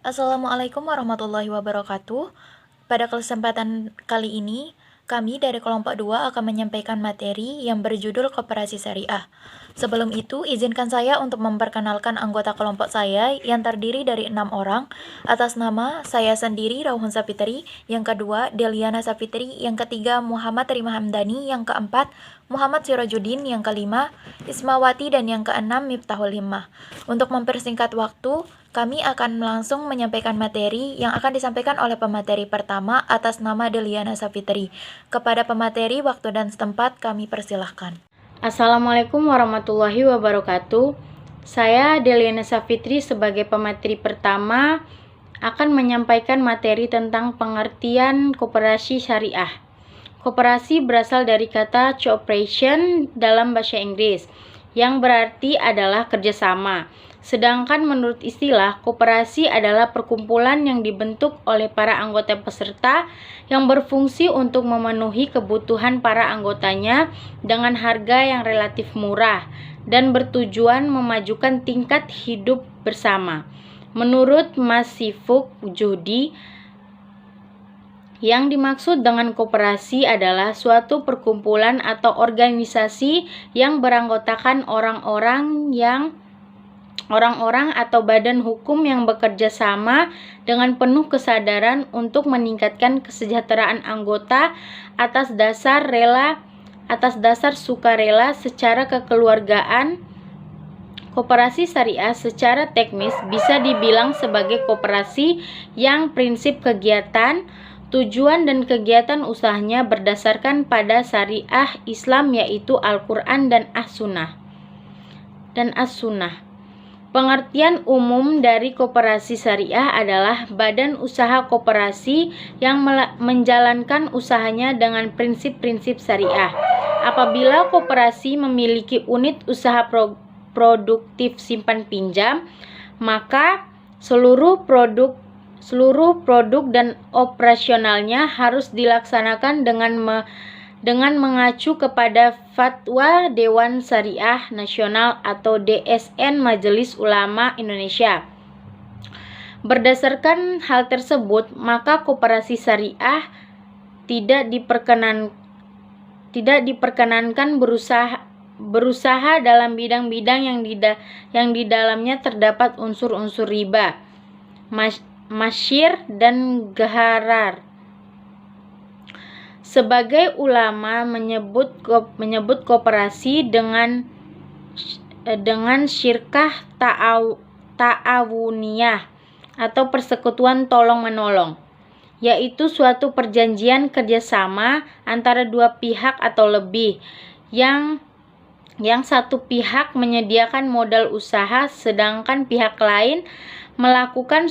Assalamualaikum warahmatullahi wabarakatuh. Pada kesempatan kali ini, kami dari kelompok 2 akan menyampaikan materi yang berjudul Koperasi Syariah. Sebelum itu, izinkan saya untuk memperkenalkan anggota kelompok saya yang terdiri dari 6 orang. Atas nama saya sendiri, Rauhun Sapitri, yang kedua, Deliana Sapitri, yang ketiga, Muhammad Rima Hamdani, yang keempat, Muhammad Sirajuddin, yang kelima, Ismawati, dan yang keenam, Miftahul Himmah. Untuk mempersingkat waktu, kami akan langsung menyampaikan materi yang akan disampaikan oleh pemateri pertama atas nama Deliana Sapitri. Kepada pemateri, waktu dan tempat kami persilahkan. Assalamualaikum warahmatullahi wabarakatuh. Saya Deliana Sapitri sebagai pemateri pertama akan menyampaikan materi tentang pengertian koperasi syariah. Koperasi berasal dari kata cooperation dalam bahasa Inggris, yang berarti adalah kerjasama. Sedangkan menurut istilah, koperasi adalah perkumpulan yang dibentuk oleh para anggota peserta yang berfungsi untuk memenuhi kebutuhan para anggotanya dengan harga yang relatif murah dan bertujuan memajukan tingkat hidup bersama. Menurut Mas Sifuk Juhdi, yang dimaksud dengan koperasi adalah suatu perkumpulan atau organisasi yang beranggotakan orang-orang atau badan hukum yang bekerja sama dengan penuh kesadaran untuk meningkatkan kesejahteraan anggota atas dasar sukarela secara kekeluargaan. Koperasi syariah secara teknis bisa dibilang sebagai koperasi yang prinsip kegiatan, tujuan dan kegiatan usahanya berdasarkan pada syariah Islam, yaitu Al-Quran dan As-Sunnah. Pengertian umum dari koperasi syariah adalah badan usaha koperasi yang menjalankan usahanya dengan prinsip-prinsip syariah. Apabila koperasi memiliki unit usaha produktif simpan pinjam, maka seluruh produk dan operasionalnya harus dilaksanakan dengan mengacu kepada Fatwa Dewan Syariah Nasional atau DSN Majelis Ulama Indonesia. Berdasarkan hal tersebut, maka koperasi syariah tidak diperkenankan berusaha dalam bidang-bidang yang di dalamnya terdapat unsur-unsur riba, masyir, dan gharar. Sebagai ulama menyebut koperasi dengan syirkah ta'awuniyah atau persekutuan tolong-menolong, yaitu suatu perjanjian kerjasama antara dua pihak atau lebih yang satu pihak menyediakan modal usaha sedangkan pihak lain melakukan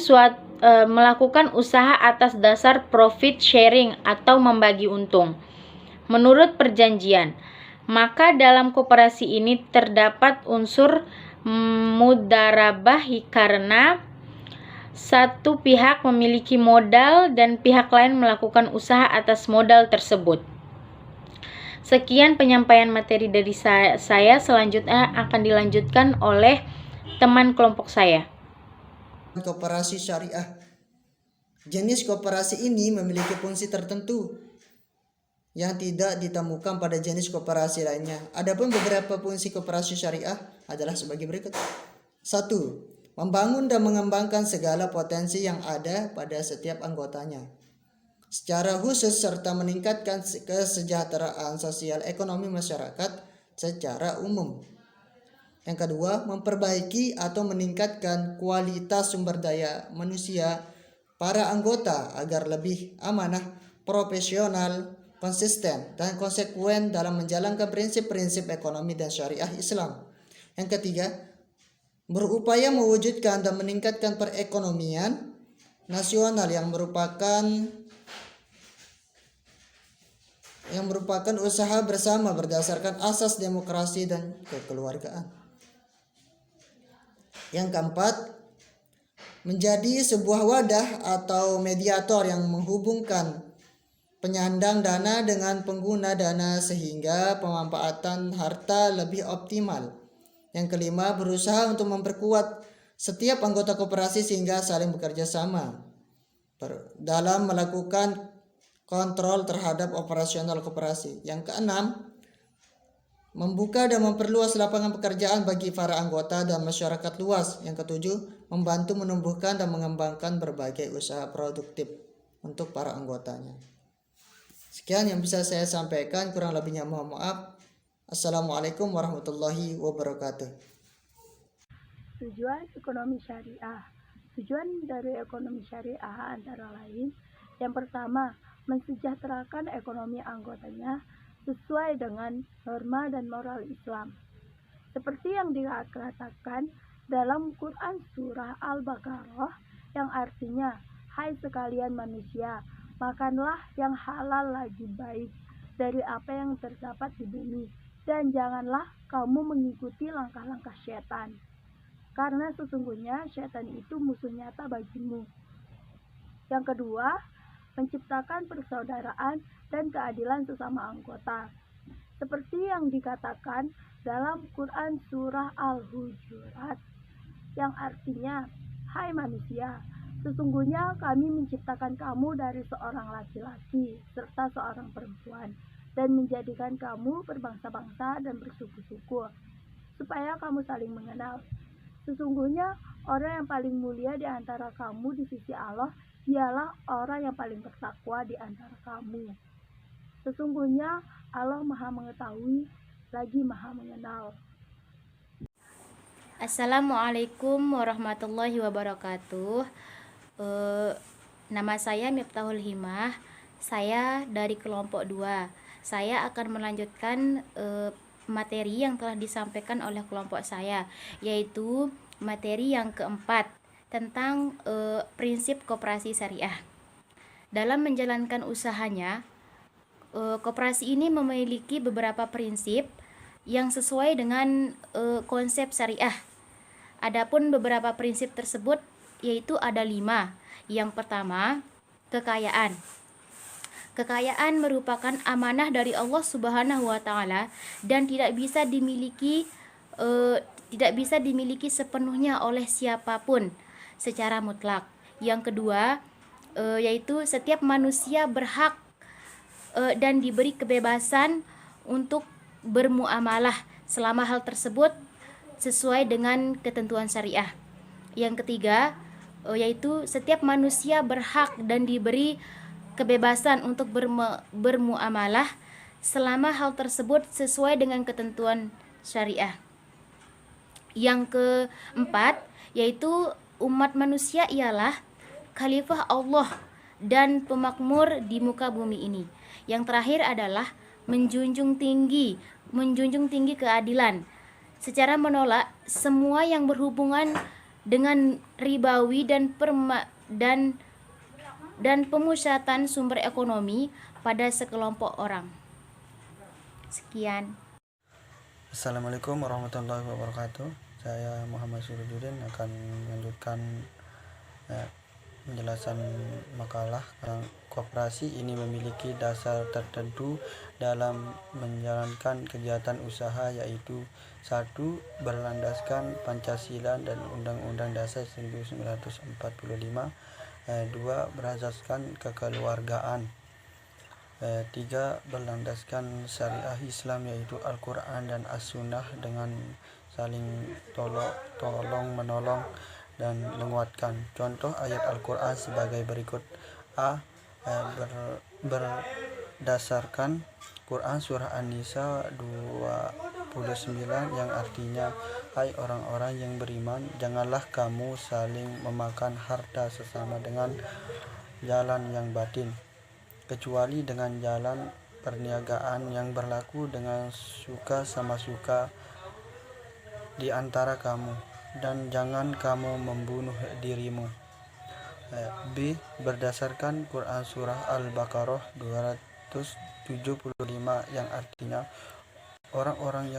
usaha atas dasar profit sharing atau membagi untung. Menurut perjanjian, maka dalam koperasi ini terdapat unsur mudarabah karena satu pihak memiliki modal dan pihak lain melakukan usaha atas modal tersebut. Sekian penyampaian materi dari saya. Selanjutnya akan dilanjutkan oleh teman kelompok saya. Koperasi syariah. Jenis koperasi ini memiliki fungsi tertentu yang tidak ditemukan pada jenis koperasi lainnya. Adapun beberapa fungsi koperasi syariah adalah sebagai berikut. 1. Membangun dan mengembangkan segala potensi yang ada pada setiap anggotanya secara khusus serta meningkatkan kesejahteraan sosial ekonomi masyarakat secara umum. Yang kedua, memperbaiki atau meningkatkan kualitas sumber daya manusia para anggota agar lebih amanah, profesional, konsisten, dan konsekuen dalam menjalankan prinsip-prinsip ekonomi dan syariah Islam. Yang ketiga, berupaya mewujudkan dan meningkatkan perekonomian nasional yang merupakan usaha bersama berdasarkan asas demokrasi dan kekeluargaan. Yang keempat, menjadi sebuah wadah atau mediator yang menghubungkan penyandang dana dengan pengguna dana sehingga pemanfaatan harta lebih optimal. Yang kelima, berusaha untuk memperkuat setiap anggota koperasi sehingga saling bekerja sama dalam melakukan kontrol terhadap operasional koperasi. Yang keenam, membuka dan memperluas lapangan pekerjaan bagi para anggota dan masyarakat luas. Yang ketujuh, membantu menumbuhkan dan mengembangkan berbagai usaha produktif untuk para anggotanya. Sekian yang bisa saya sampaikan, kurang lebihnya mohon maaf. Assalamualaikum warahmatullahi wabarakatuh. Tujuan ekonomi syariah. Tujuan dari ekonomi syariah antara lain, yang pertama, mensejahterakan ekonomi anggotanya sesuai dengan norma dan moral Islam. Seperti yang dikatakan dalam Quran surah Al-Baqarah yang artinya, hai sekalian manusia, makanlah yang halal lagi baik dari apa yang terdapat di bumi, dan janganlah kamu mengikuti langkah-langkah setan, karena sesungguhnya setan itu musuh nyata bagimu. Yang kedua, menciptakan persaudaraan dan keadilan sesama anggota. Seperti yang dikatakan dalam Quran surah Al-Hujurat yang artinya, hai manusia, sesungguhnya kami menciptakan kamu dari seorang laki-laki serta seorang perempuan dan menjadikan kamu berbangsa-bangsa dan bersuku-suku supaya kamu saling mengenal. Sesungguhnya orang yang paling mulia di antara kamu di sisi Allah ialah orang yang paling bertakwa di antara kamu. Sesungguhnya Allah Maha Mengetahui lagi Maha Mengenal. Assalamualaikum warahmatullahi wabarakatuh. Nama saya Miftahul Himah. Saya dari kelompok 2. Saya akan melanjutkan materi yang telah disampaikan oleh kelompok saya, yaitu materi yang keempat tentang prinsip koperasi syariah. Dalam menjalankan usahanya, koperasi ini memiliki beberapa prinsip yang sesuai dengan konsep syariah. Adapun beberapa prinsip tersebut yaitu ada 5. Yang pertama, kekayaan. Kekayaan merupakan amanah dari Allah Subhanahu wa taala dan tidak bisa dimiliki sepenuhnya oleh siapapun secara mutlak. Yang kedua, yaitu setiap manusia berhak dan diberi kebebasan untuk bermuamalah selama hal tersebut sesuai dengan ketentuan syariah. Yang ketiga, yaitu setiap manusia berhak dan diberi kebebasan untuk bermuamalah selama hal tersebut sesuai dengan ketentuan syariah. Yang keempat, yaitu umat manusia ialah khalifah Allah dan pemakmur di muka bumi ini. Yang terakhir adalah menjunjung tinggi keadilan secara menolak semua yang berhubungan dengan ribawi dan pemusatan sumber ekonomi pada sekelompok orang. Sekian. Assalamualaikum warahmatullahi wabarakatuh. Saya Muhammad Surududin akan melanjutkan penjelasan makalah. Koperasi ini memiliki dasar tertentu dalam menjalankan kegiatan usaha, yaitu 1. Berlandaskan Pancasila dan Undang-Undang Dasar 1945. 2. Berasaskan kekeluargaan. 3. Berlandaskan syariah Islam, yaitu Al-Quran dan As-Sunnah dengan saling tolong menolong dan menguatkan. Contoh ayat Al-Quran sebagai berikut. A. Berdasarkan Quran surah An-Nisa 29 yang artinya, hai orang-orang yang beriman, janganlah kamu saling memakan harta sesama dengan jalan yang batin, kecuali dengan jalan perniagaan yang berlaku dengan suka sama suka di antara kamu, dan jangan kamu membunuh dirimu. B. Berdasarkan Quran surah Al-Baqarah 275 yang artinya, orang-orang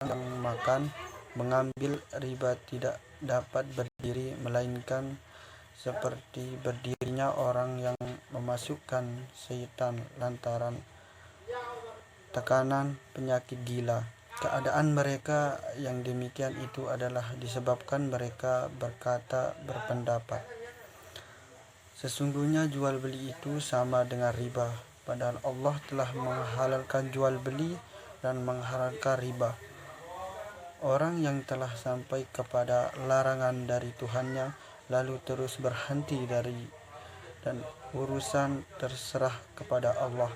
yang makan mengambil riba tidak dapat berdiri melainkan seperti berdirinya orang yang memasukkan syaitan lantaran tekanan penyakit gila. Keadaan mereka yang demikian itu adalah disebabkan mereka berpendapat, sesungguhnya jual beli itu sama dengan riba, padahal Allah telah menghalalkan jual beli dan mengharamkan riba. Orang yang telah sampai kepada larangan dari Tuhannya lalu terus berhenti dan urusan terserah kepada Allah.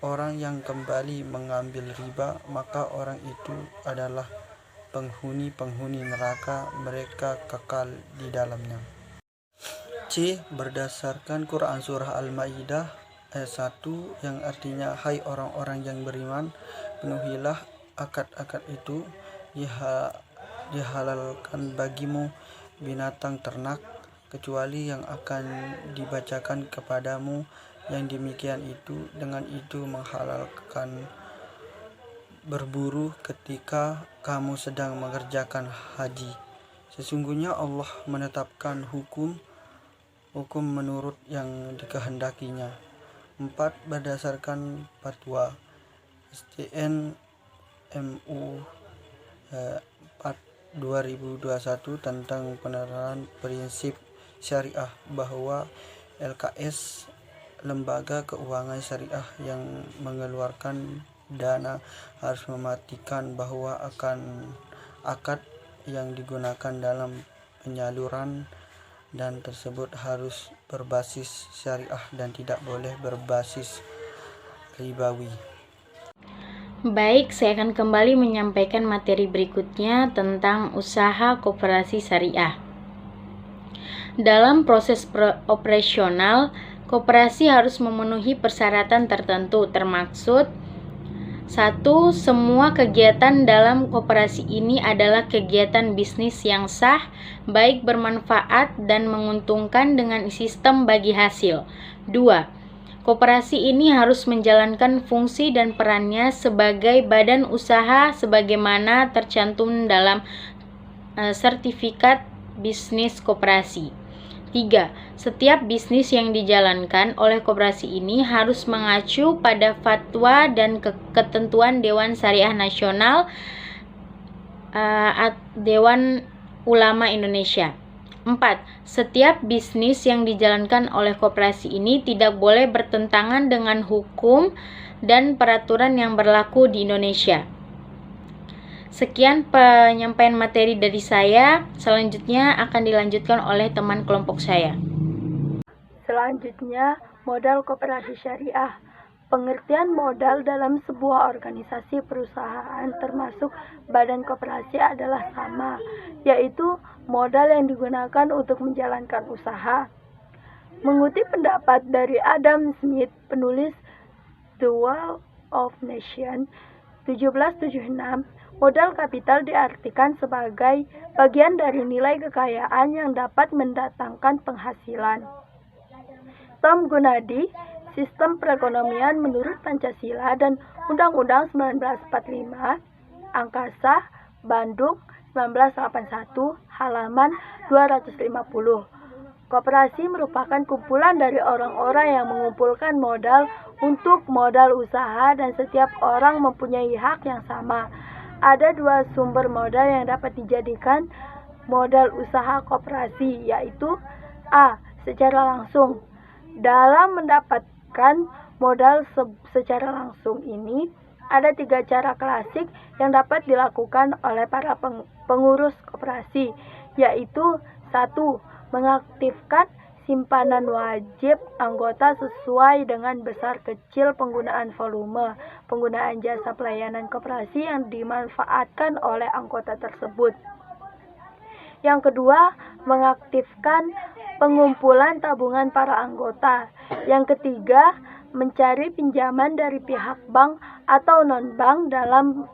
Orang yang kembali mengambil riba, maka orang itu adalah penghuni neraka, mereka kekal di dalamnya. C. Berdasarkan Quran Surah Al-Ma'idah ayat 1 yang artinya, hai orang-orang yang beriman, penuhilah akad-akad itu, dihalalkan bagimu binatang ternak, kecuali yang akan dibacakan kepadamu, yang demikian itu dengan itu menghalalkan berburu ketika kamu sedang mengerjakan haji. Sesungguhnya Allah menetapkan hukum menurut yang dikehendakinya. 4. Berdasarkan fatwa STN MU 4/2021 tentang penerapan prinsip syariah, bahwa LKS, lembaga keuangan syariah yang mengeluarkan dana, harus memastikan bahwa akad yang digunakan dalam penyaluran dan tersebut harus berbasis syariah dan tidak boleh berbasis ribawi. Baik, saya akan kembali menyampaikan materi berikutnya tentang usaha koperasi syariah. Dalam proses operasional, koperasi harus memenuhi persyaratan tertentu, termaksud 1. Semua kegiatan dalam koperasi ini adalah kegiatan bisnis yang sah, baik bermanfaat dan menguntungkan dengan sistem bagi hasil. 2. Koperasi ini harus menjalankan fungsi dan perannya sebagai badan usaha sebagaimana tercantum dalam sertifikat bisnis koperasi. 3. Setiap bisnis yang dijalankan oleh koperasi ini harus mengacu pada fatwa dan ketentuan Dewan Syariah Nasional Dewan Ulama Indonesia. 4. Setiap bisnis yang dijalankan oleh koperasi ini tidak boleh bertentangan dengan hukum dan peraturan yang berlaku di Indonesia. Sekian penyampaian materi dari saya. Selanjutnya akan dilanjutkan oleh teman kelompok saya. Selanjutnya, modal koperasi syariah. Pengertian modal dalam sebuah organisasi perusahaan termasuk badan koperasi adalah sama, yaitu modal yang digunakan untuk menjalankan usaha. Mengutip pendapat dari Adam Smith, penulis The Wealth of Nations 1776, modal kapital diartikan sebagai bagian dari nilai kekayaan yang dapat mendatangkan penghasilan. Tom Gunadi, Sistem Perekonomian Menurut Pancasila dan Undang-Undang 1945, Angkasa, Bandung, 1981, halaman 250. Koperasi merupakan kumpulan dari orang-orang yang mengumpulkan modal untuk modal usaha dan setiap orang mempunyai hak yang sama. Ada dua sumber modal yang dapat dijadikan modal usaha koperasi, yaitu A. Secara langsung. Dalam mendapatkan modal secara langsung ini, ada 3 cara klasik yang dapat dilakukan oleh para pengurus koperasi, yaitu 1. Mengaktifkan simpanan wajib anggota sesuai dengan besar kecil penggunaan volume penggunaan jasa pelayanan koperasi yang dimanfaatkan oleh anggota tersebut. Yang kedua, mengaktifkan pengumpulan tabungan para anggota. Yang ketiga, mencari pinjaman dari pihak bank atau non-bank dalam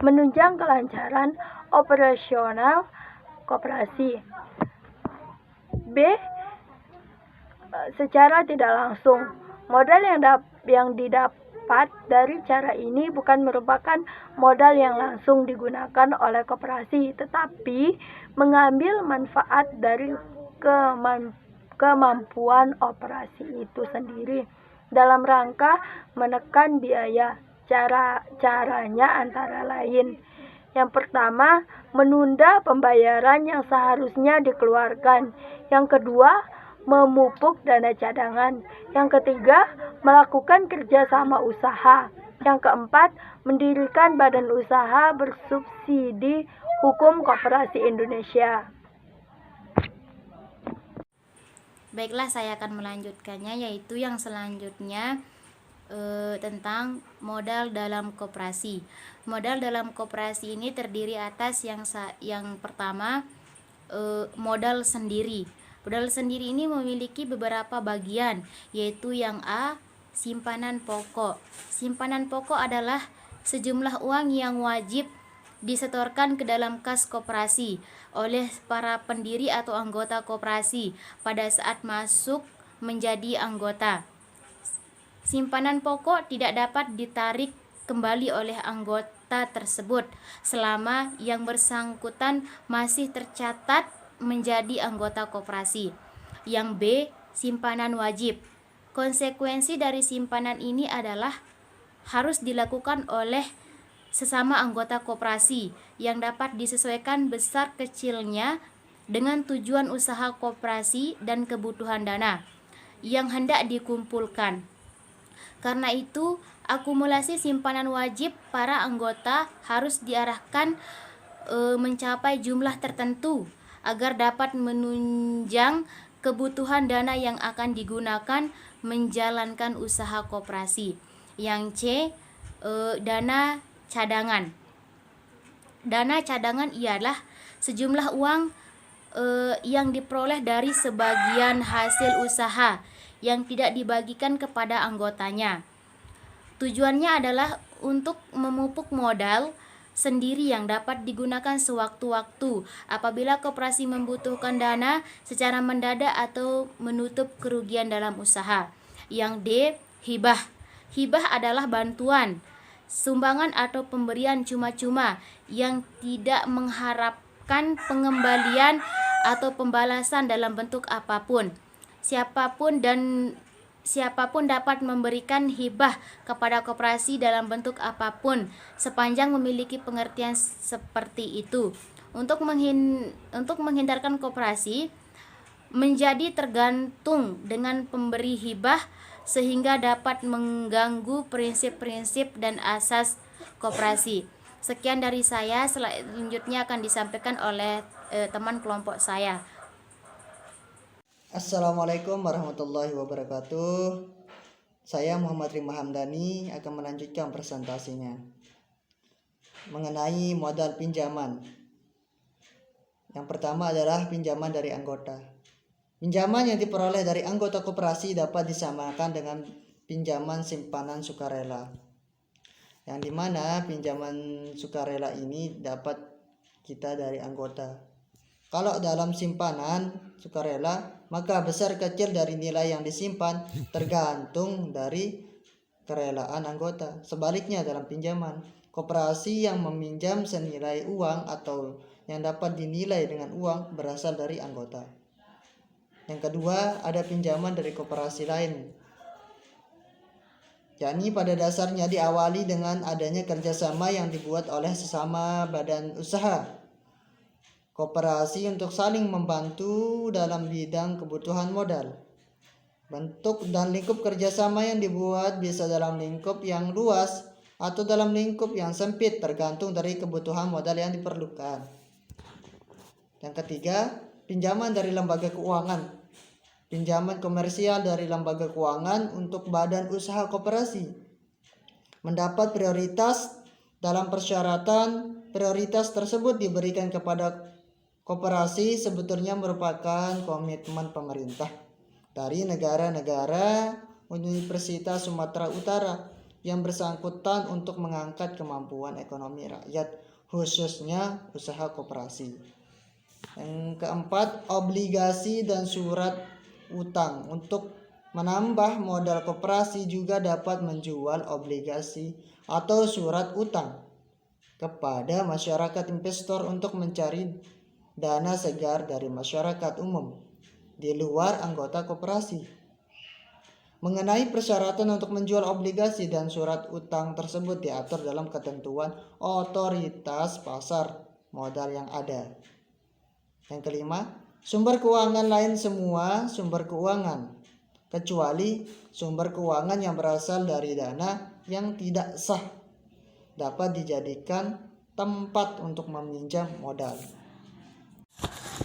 menunjang kelancaran operasional koperasi. B. Secara tidak langsung. Modal yang didapat dari cara ini bukan merupakan modal yang langsung digunakan oleh koperasi, tetapi mengambil manfaat dari kemampuan operasi itu sendiri dalam rangka menekan biaya. Caranya antara lain, yang pertama, menunda pembayaran yang seharusnya dikeluarkan. Yang kedua, memupuk dana cadangan. Yang ketiga, melakukan kerjasama usaha. Yang keempat, mendirikan badan usaha bersubsidi hukum Koperasi Indonesia. Baiklah, saya akan melanjutkannya, yaitu yang selanjutnya tentang modal dalam koperasi. Modal dalam koperasi ini terdiri atas yang pertama, modal sendiri. Modal sendiri ini memiliki beberapa bagian, yaitu yang A, simpanan pokok. Simpanan pokok adalah sejumlah uang yang wajib disetorkan ke dalam kas koperasi oleh para pendiri atau anggota koperasi pada saat masuk menjadi anggota. Simpanan pokok tidak dapat ditarik kembali oleh anggota tersebut selama yang bersangkutan masih tercatat menjadi anggota koperasi. Yang B, simpanan wajib. Konsekuensi dari simpanan ini adalah harus dilakukan oleh sesama anggota koperasi yang dapat disesuaikan besar kecilnya dengan tujuan usaha koperasi dan kebutuhan dana yang hendak dikumpulkan. Karena itu, akumulasi simpanan wajib para anggota harus diarahkan mencapai jumlah tertentu agar dapat menunjang kebutuhan dana yang akan digunakan menjalankan usaha koperasi. Yang C, dana cadangan. Dana cadangan ialah sejumlah uang yang diperoleh dari sebagian hasil usaha yang tidak dibagikan kepada anggotanya. Tujuannya adalah untuk memupuk modal sendiri yang dapat digunakan sewaktu-waktu apabila koperasi membutuhkan dana secara mendadak atau menutup kerugian dalam usaha. Yang D, hibah. Hibah adalah bantuan, sumbangan atau pemberian cuma-cuma yang tidak mengharapkan pengembalian atau pembalasan dalam bentuk apapun. Siapapun dapat memberikan hibah kepada koperasi dalam bentuk apapun sepanjang memiliki pengertian seperti itu. Untuk menghindarkan koperasi menjadi tergantung dengan pemberi hibah sehingga dapat mengganggu prinsip-prinsip dan asas koperasi. Sekian dari saya, selanjutnya akan disampaikan oleh teman kelompok saya. Assalamualaikum warahmatullahi wabarakatuh. Saya Muhammad Rima Hamdani akan melanjutkan presentasinya mengenai modal pinjaman. Yang pertama adalah pinjaman dari anggota. Pinjaman yang diperoleh dari anggota koperasi dapat disamakan dengan pinjaman simpanan sukarela, yang dimana pinjaman sukarela ini dapat kita dari anggota. Kalau dalam simpanan sukarela, maka besar kecil dari nilai yang disimpan tergantung dari kerelaan anggota. Sebaliknya dalam pinjaman, koperasi yang meminjam senilai uang atau yang dapat dinilai dengan uang berasal dari anggota. Yang kedua, ada pinjaman dari koperasi lain, yakni pada dasarnya diawali dengan adanya kerjasama yang dibuat oleh sesama badan usaha koperasi untuk saling membantu dalam bidang kebutuhan modal. Bentuk dan lingkup kerjasama yang dibuat bisa dalam lingkup yang luas atau dalam lingkup yang sempit, tergantung dari kebutuhan modal yang diperlukan. Yang ketiga, pinjaman dari lembaga keuangan. Pinjaman komersial dari lembaga keuangan untuk badan usaha koperasi mendapat prioritas dalam persyaratan. Prioritas tersebut diberikan kepada koperasi sebetulnya merupakan komitmen pemerintah dari negara-negara Universitas Sumatera Utara yang bersangkutan untuk mengangkat kemampuan ekonomi rakyat, khususnya usaha koperasi. Yang keempat, obligasi dan surat utang. Untuk menambah modal koperasi juga dapat menjual obligasi atau surat utang kepada masyarakat investor untuk mencari dana segar dari masyarakat umum di luar anggota koperasi. Mengenai persyaratan untuk menjual obligasi dan surat utang tersebut diatur dalam ketentuan otoritas pasar modal yang ada. Yang kelima, sumber keuangan lain semua sumber keuangan, kecuali sumber keuangan yang berasal dari dana yang tidak sah, dapat dijadikan tempat untuk meminjam modal.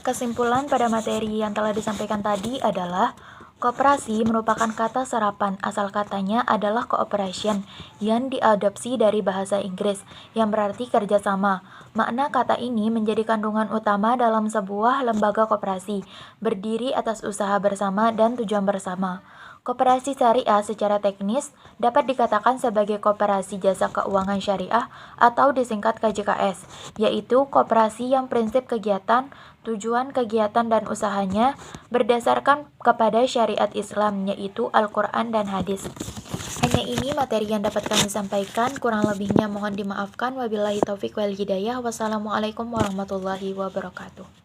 Kesimpulan pada materi yang telah disampaikan tadi adalah koperasi merupakan kata serapan, asal katanya adalah cooperation yang diadopsi dari bahasa Inggris yang berarti kerjasama. Makna kata ini menjadi kandungan utama dalam sebuah lembaga koperasi, berdiri atas usaha bersama dan tujuan bersama. Koperasi syariah secara teknis dapat dikatakan sebagai koperasi jasa keuangan syariah atau disingkat KJKS, yaitu koperasi yang prinsip kegiatan, tujuan kegiatan dan usahanya berdasarkan kepada syariat Islam, yaitu Al-Quran dan hadis. Hanya ini materi yang dapat kami sampaikan, kurang lebihnya mohon dimaafkan. Wabillahi taufik wal hidayah. Wassalamualaikum warahmatullahi wabarakatuh.